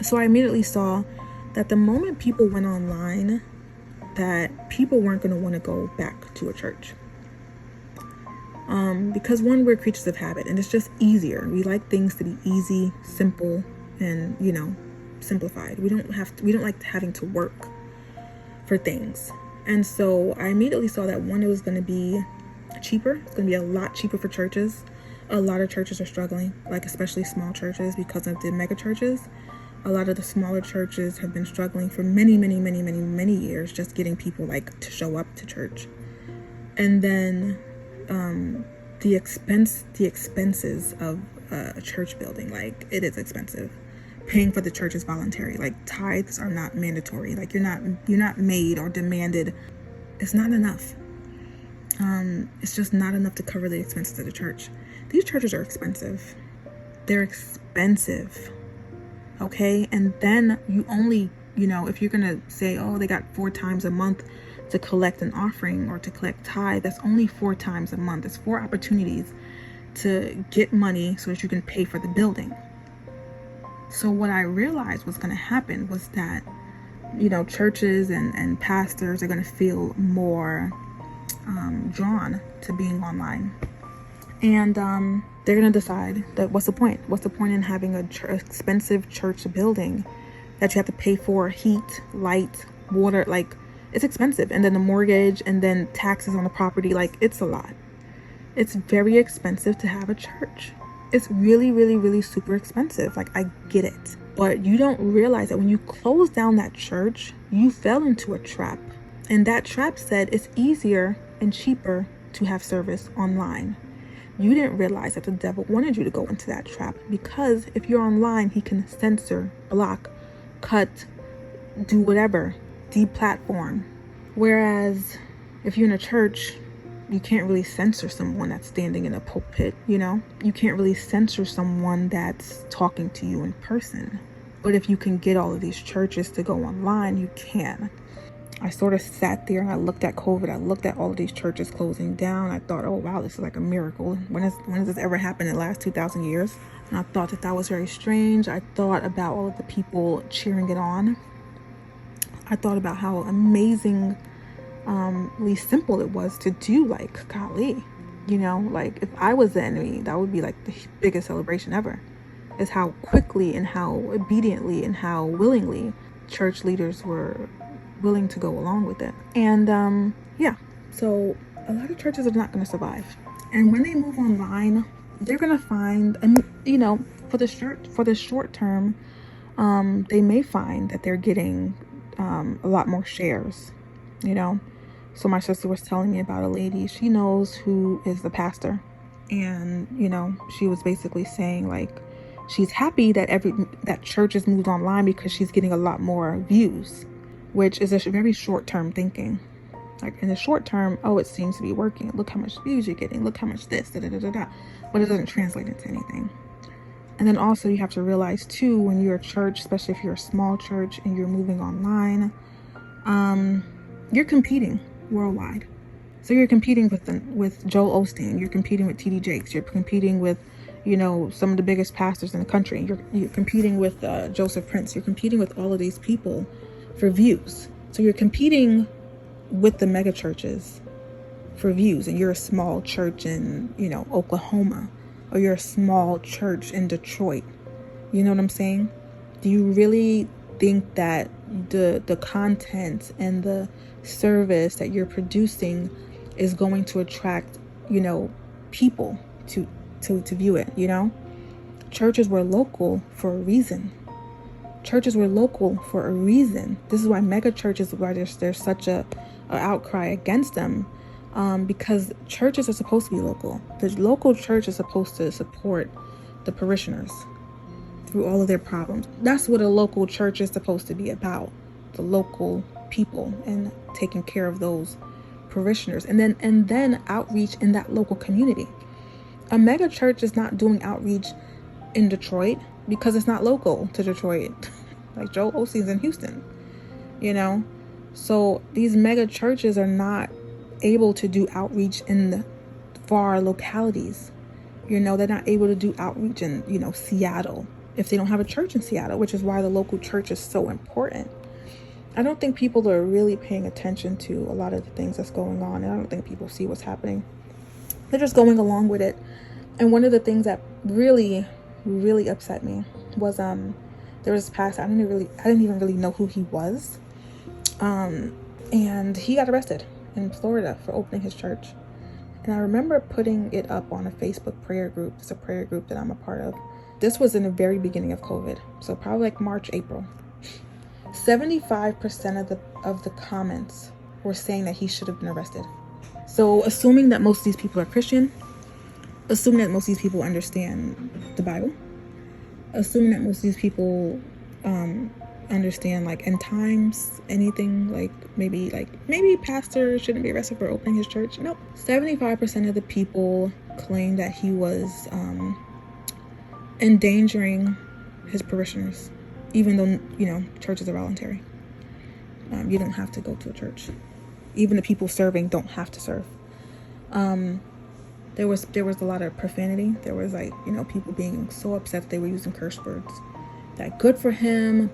So I immediately saw that the moment people went online, that people weren't going to want to go back to a church. Because one, we're creatures of habit, and it's just easier. We like things to be easy, simple, and simplified. We don't like having to work for things. And so I immediately saw that one, it was going to be cheaper. It's going to be a lot cheaper for churches. A lot of churches are struggling, like especially small churches, because of the mega churches. A lot of the smaller churches have been struggling for many years, just getting people to show up to church. And then the expenses of a church building, it is expensive. Paying for the church is voluntary. Tithes are not mandatory. You're not made or demanded. It's not enough. It's just not enough to cover the expenses of the church. These churches are expensive. They're expensive. Okay. And then you only, if you're going to say, oh, they got 4 times a month to collect an offering or to collect tithe, that's only 4 times a month. It's 4 opportunities to get money so that you can pay for the building. So what I realized was going to happen was that, churches and pastors are going to feel more drawn to being online. And they're going to decide that what's the point? What's the point in having an expensive church building that you have to pay for heat, light, water? It's expensive. And then the mortgage and then taxes on the property. It's a lot. It's very expensive to have a church. It's really super expensive. I get it. But you don't realize that when you close down that church, you fell into a trap. And that trap said it's easier and cheaper to have service online. You didn't realize that the devil wanted you to go into that trap, because if you're online, he can censor, block, cut, do whatever, deplatform. Whereas if you're in a church, you can't really censor someone that's standing in a pulpit, You can't really censor someone that's talking to you in person. But if you can get all of these churches to go online, you can. I sort of sat there and I looked at COVID. I looked at all of these churches closing down. I thought, oh, wow, this is like a miracle. When has this ever happened in the last 2,000 years? And I thought that was very strange. I thought about all of the people cheering it on. I thought about how amazingly simple it was to do. Golly, if I was the enemy, that would be the biggest celebration ever. Is how quickly and how obediently and how willingly church leaders were willing to go along with it. And so a lot of churches are not going to survive. And when they move online, they're going to find, for the short term, they may find that they're getting a lot more shares, So my sister was telling me about a lady. She knows who is the pastor. And, she was basically saying she's happy that church has moved online because she's getting a lot more views, which is a very short-term thinking. In the short term, oh, it seems to be working. Look how much views you're getting. Look how much this, but it doesn't translate into anything. And then also you have to realize too, when you're a church, especially if you're a small church and you're moving online, you're competing worldwide. So you're competing with Joel Osteen. You're competing with TD Jakes. You're competing with, some of the biggest pastors in the country. You're competing with Joseph Prince. You're competing with all of these people for views. So you're competing with the mega churches for views, and you're a small church in, Oklahoma, or you're a small church in Detroit. You know what I'm saying? Do you really think that the content and the service that you're producing is going to attract, people to view it? Churches were local for a reason. Churches were local for a reason. This is why mega churches, why there's such a outcry against them, because churches are supposed to be local. The local church is supposed to support the parishioners through all of their problems. That's what a local church is supposed to be about, the local people and taking care of those parishioners, and then outreach in that local community. A mega church is not doing outreach in Detroit because it's not local to Detroit. Joel Osteen's in Houston, So these mega churches are not able to do outreach in the far localities. They're not able to do outreach in, Seattle if they don't have a church in Seattle, which is why the local church is so important. I don't think people are really paying attention to a lot of the things that's going on. And I don't think people see what's happening. They're just going along with it. And one of the things that really, really upset me was there was this pastor. I didn't even really know who he was. And he got arrested in Florida for opening his church. And I remember putting it up on a Facebook prayer group. It's a prayer group that I'm a part of. This was in the very beginning of COVID. So probably like March, April. 75% of the comments were saying that he should have been arrested. So assuming that most of these people are Christian, assuming that most of these people understand the Bible, assuming that most of these people understand like end times, anything like maybe pastor shouldn't be arrested for opening his church. Nope. 75% of the people claim that he was endangering his parishioners, even though churches are voluntary. You don't have to go to a church. Even the people serving don't have to serve. There was a lot of profanity. There was people being so upset that they were using curse words. That good for him.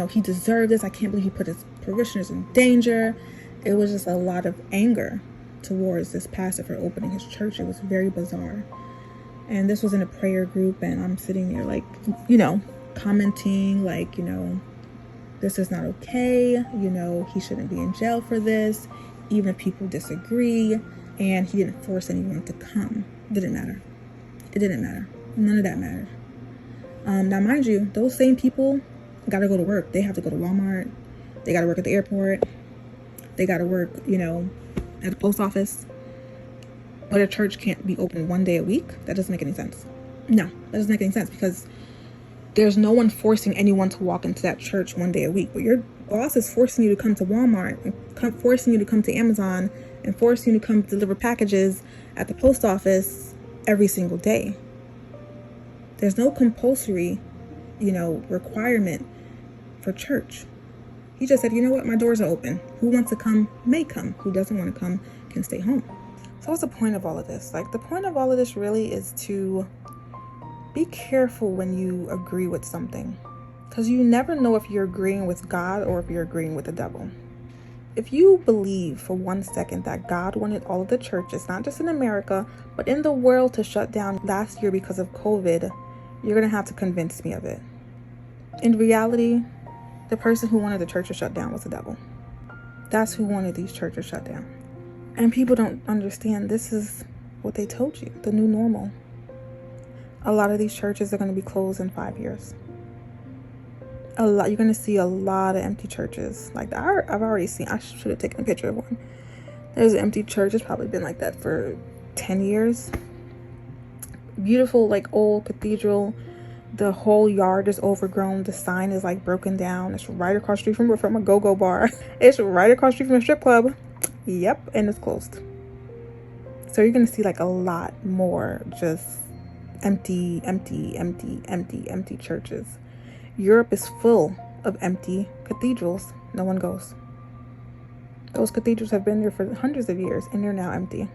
He deserved this. I can't believe he put his parishioners in danger. It was just a lot of anger towards this pastor for opening his church. It was very bizarre. And this was in a prayer group, and I'm sitting there commenting this is not okay. He shouldn't be in jail for this, even if people disagree. And he didn't force anyone to come. It didn't matter. None of that mattered. Now, mind you, those same people got to go to work. They have to go to Walmart. They got to work at the airport. They got to work, at the post office. But a church can't be open one day a week. That doesn't make any sense. No, that doesn't make any sense, because there's no one forcing anyone to walk into that church one day a week. But your boss is forcing you to come to Walmart, and forcing you to come to Amazon, and forcing you to come deliver packages at the post office every single day. There's no compulsory, requirement for church. He just said, my doors are open. Who wants to come may come. Who doesn't want to come can stay home. So what's the point of all of this? The point of all of this really is to be careful when you agree with something, because you never know if you're agreeing with God or if you're agreeing with the devil. If you believe for 1 second that God wanted all of the churches, not just in America, but in the world, to shut down last year because of COVID, you're going to have to convince me of it. In reality, the person who wanted the churches shut down was the devil. That's who wanted these churches shut down. And people don't understand this is what they told you, the new normal. A lot of these churches are going to be closed in 5 years. You're going to see a lot of empty churches. I've already seen, I should have taken a picture of one. There's an empty church. It's probably been like that for 10 years. Beautiful, old cathedral. The whole yard is overgrown. The sign is broken down. It's right across the street from a go-go bar. It's right across the street from a strip club. Yep, and it's closed. So you're going to see a lot more just empty churches. Europe is full of empty cathedrals. No one goes. Those cathedrals have been there for hundreds of years, and they're now empty.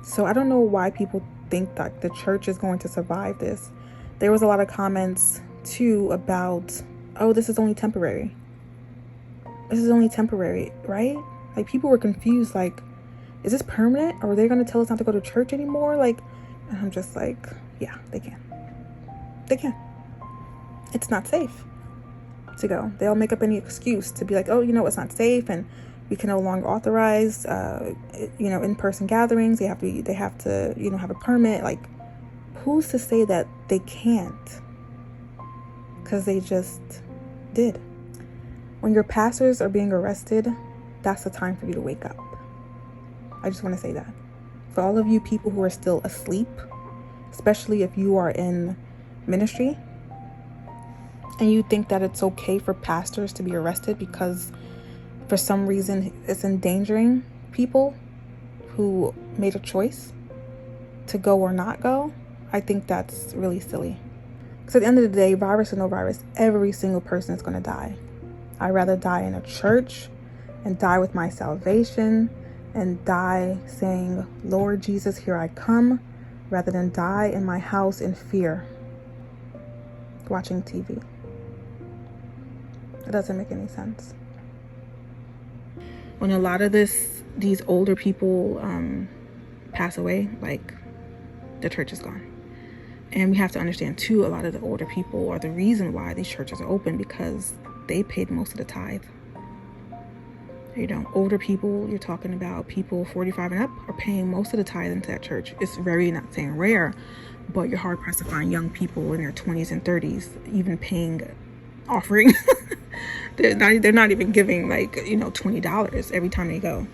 So I don't know why people think that the church is going to survive this. There was a lot of comments too about, this is only temporary. This is only temporary, right? People were confused, is this permanent? Or are they going to tell us not to go to church anymore? And I'm just yeah, they can. It's not safe to go. They'll make up any excuse to be it's not safe, and we can no longer authorize, in-person gatherings. They have to, have a permit. Who's to say that they can't? Because they just did. When your pastors are being arrested, that's the time for you to wake up. I just want to say that. For all of you people who are still asleep, especially if you are in ministry, and you think that it's okay for pastors to be arrested because for some reason it's endangering people who made a choice to go or not go, I think that's really silly. Because at the end of the day, virus or no virus, every single person is going to die. I'd rather die in a church and die with my salvation and die saying, Lord Jesus, here I come, rather than die in my house in fear. watching TV. It doesn't make any sense. When a lot of these older people pass away, like, the church is gone. And we have to understand too, a lot of the older people are the reason why these churches are open, because they paid most of the tithe. You know, older people, you're talking about people 45 and up, are paying most of the tithe into that church. It's very, not saying rare, but you're hard pressed to find young people in their 20s and 30s even paying offering. They're not even giving, like, you know, $20 every time they go.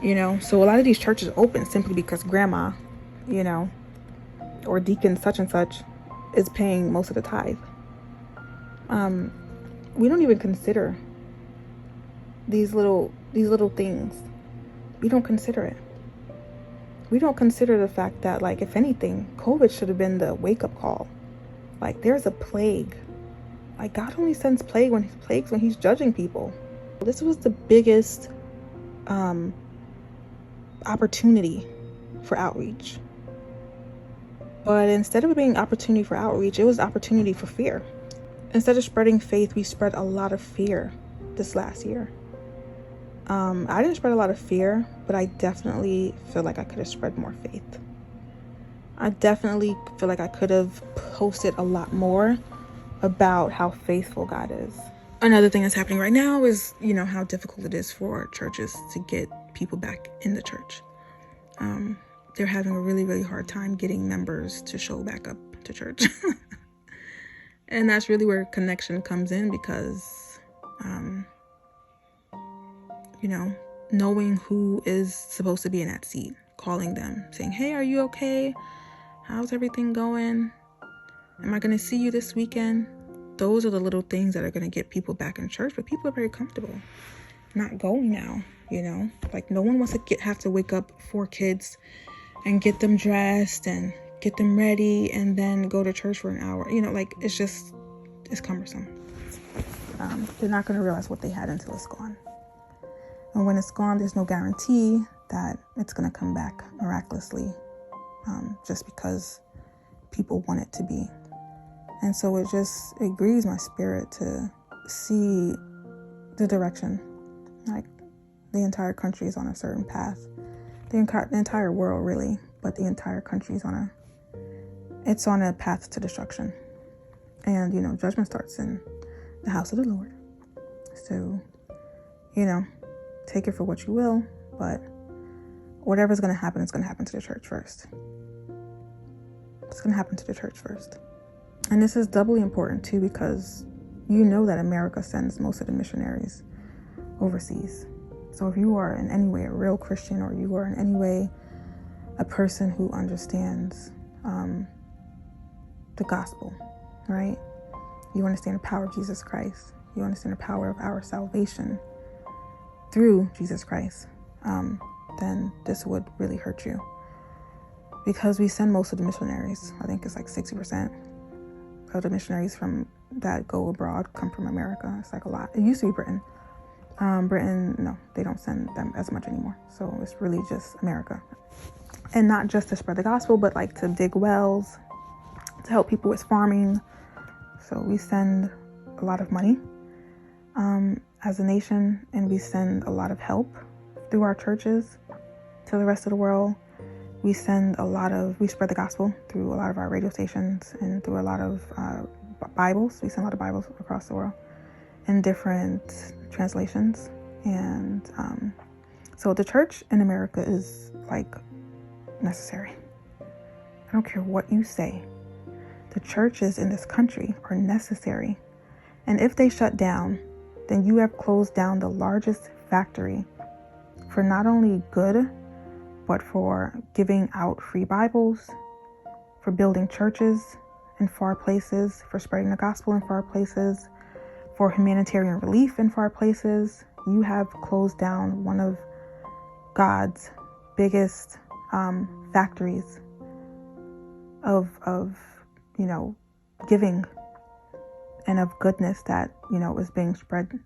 You know, so a lot of these churches open simply because grandma, you know, or deacon such and such is paying most of the tithe. We don't even consider these little things. We don't consider it. We don't consider the fact that, like, if anything, COVID should have been the wake-up call. Like, there's a plague. Like, God only sends plagues when he's judging people. This was the biggest opportunity for outreach. But instead of it being opportunity for outreach, it was opportunity for fear. Instead of spreading faith, we spread a lot of fear this last year. I didn't spread a lot of fear, but I definitely feel like I could have spread more faith. I definitely feel like I could have posted a lot more about how faithful God is. Another thing that's happening right now is, you know, how difficult it is for churches to get people back in the church. They're having a really, really hard time getting members to show back up to church. And that's really where connection comes in, because, you know, knowing who is supposed to be in that seat, calling them, saying, hey, are you okay? How's everything going? Am I going to see you this weekend? Those are the little things that are going to get people back in church. But people are very comfortable not going now, you know? Like, no one wants to have to wake up 4 kids and get them dressed and get them ready and then go to church for an hour. You know, like, it's cumbersome. They're not going to realize what they had until it's gone. And when it's gone, there's no guarantee that it's going to come back miraculously, just because people want it to be. And so it grieves my spirit to see the direction. Like, the entire country is on a certain path. The entire world, really, but the entire country is on a path to destruction. And, you know, judgment starts in the house of the Lord. So, you know, take it for what you will, but whatever's going to happen, it's going to happen to the church first. It's going to happen to the church first. And this is doubly important, too, because you know that America sends most of the missionaries overseas. So if you are in any way a real Christian, or you are in any way a person who understands the gospel, right? You understand the power of Jesus Christ. You understand the power of our salvation through Jesus Christ. Then this would really hurt you. Because we send most of the missionaries. I think it's like 60% of the missionaries that go abroad come from America. It's like a lot. It used to be Britain. Britain, no, they don't send them as much anymore. So it's really just America. And not just to spread the gospel, but like to dig wells, to help people with farming. So we send a lot of money as a nation, and we send a lot of help through our churches to the rest of the world. We spread the gospel through a lot of our radio stations and through a lot of Bibles. We send a lot of Bibles across the world in different translations. And so the church in America is like necessary. I don't care what you say. The churches in this country are necessary. And if they shut down, then you have closed down the largest factory for not only good, but for giving out free Bibles, for building churches in far places, for spreading the gospel in far places, for humanitarian relief in far places. You have closed down one of God's biggest factories of you know, giving and of goodness that, you know, is being spread